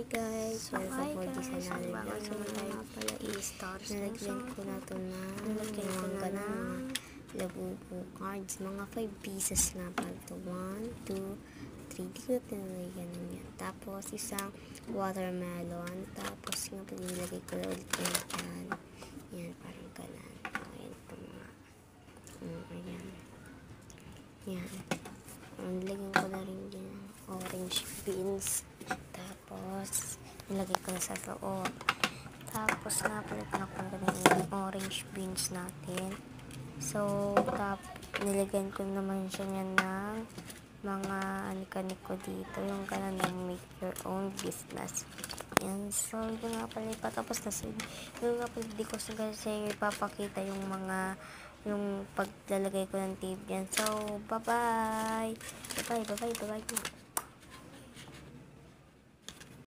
Hi guys, welcome for this another vlog. So tayo pala stars. nalagyan ko na ito na mga labubo cards. Mga 5 pieces nga pala ito. 1, 2, 3. Di ko na pinalagyan ng yan. Tapos isang watermelon. Tapos nga pala nilagay ko na ulit yan dyan. Yan, parang ganan. Ayan ito mga. Ayan. Yan. Nilagyan ko na rin din orange beans. Tapos, nilagay ko na sa loob. Tapos, napalitan ako ng orange beans natin. So, nilagyan ko naman siya niyan ng mga anika-niko dito. Yung kanan ng make your own business. Yan. So, ito nga pala ipatapos na. Yung nga pala di ko kasi ipapakita yung mga yung paglalagay ko ng tape yan. So, bye-bye! Bye-bye! Bye-bye! Bye-bye!